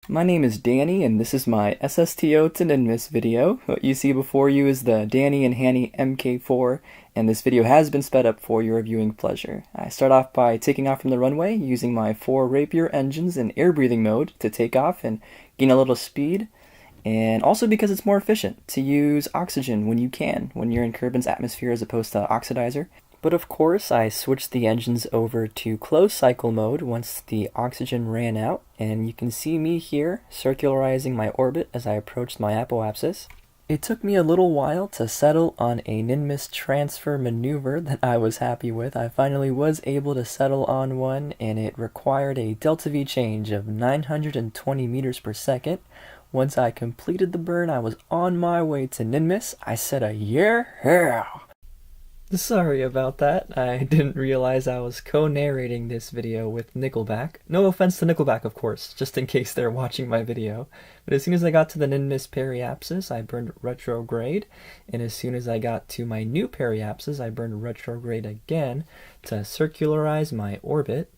My name is Danny, and this is my SSTO to Minmus video. What you see before you is the Danny and Hanny MK4, and this video has been sped up for your viewing pleasure. I start off by taking off from the runway using my 4 Rapier engines in air breathing mode to take off and gain a little speed, and also because it's more efficient to use oxygen when you can, when you're in Kerbin's atmosphere as opposed to oxidizer. But of course, I switched the engines over to closed cycle mode once the oxygen ran out, and you can see me here circularizing my orbit as I approached my apoapsis. It took me a little while to settle on a Minmus transfer maneuver that I was happy with. I finally was able to settle on one, and it required a delta V change of 920 meters per second. Once I completed the burn, I was on my way to Minmus. I said a yeah! Sorry about that. I didn't realize I was co-narrating this video with Nickelback. No offense to Nickelback, of course, just in case they're watching my video. But as soon as I got to the Minmus periapsis, I burned retrograde. And as soon as I got to my new periapsis, I burned retrograde again to circularize my orbit.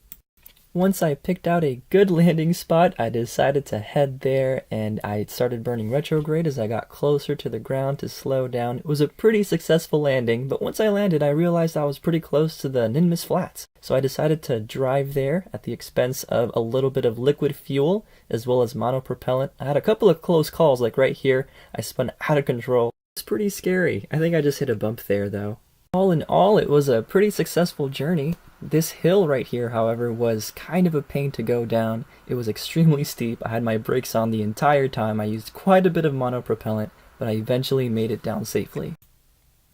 Once I picked out a good landing spot, I decided to head there, and I started burning retrograde as I got closer to the ground to slow down. It was a pretty successful landing, but once I landed, I realized I was pretty close to the Minmus Flats. So I decided to drive there at the expense of a little bit of liquid fuel, as well as monopropellant. I had a couple of close calls, like right here. I spun out of control. It's pretty scary. I think I just hit a bump there, though. All in all, it was a pretty successful journey. This hill right here, however, was kind of a pain to go down. It was extremely steep. I had my brakes on the entire time. I used quite a bit of monopropellant, but I eventually made it down safely.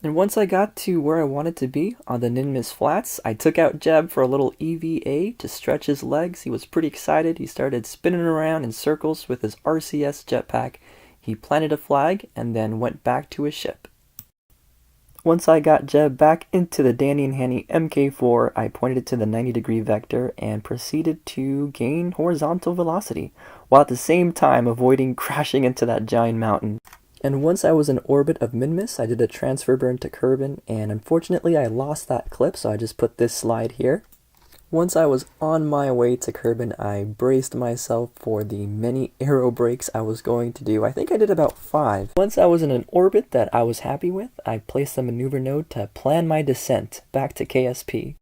And once I got to where I wanted to be, on the Minmus Flats, I took out Jeb for a little EVA to stretch his legs. He was pretty excited. He started spinning around in circles with his RCS jetpack. He planted a flag and then went back to his ship. Once I got Jeb back into the Danny and Hanny MK4, I pointed it to the 90-degree vector and proceeded to gain horizontal velocity, while at the same time avoiding crashing into that giant mountain. And once I was in orbit of Minmus, I did a transfer burn to Kerbin, and unfortunately I lost that clip, so I just put this slide here. Once I was on my way to Kerbin, I braced myself for the many aero brakes I was going to do. I think I did about 5. Once I was in an orbit that I was happy with, I placed the maneuver node to plan my descent back to KSP.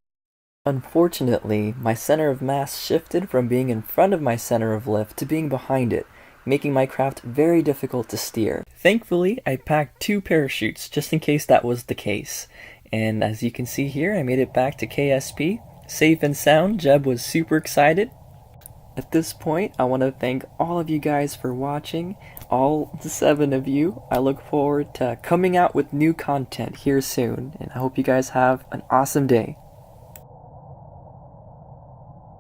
Unfortunately, my center of mass shifted from being in front of my center of lift to being behind it, making my craft very difficult to steer. Thankfully, I packed 2 parachutes just in case that was the case. And as you can see here, I made it back to KSP. Safe and sound. Jeb was super excited. At this point, I want to thank all of you guys for watching, all 7 of you. I look forward to coming out with new content here soon, and I hope you guys have an awesome day.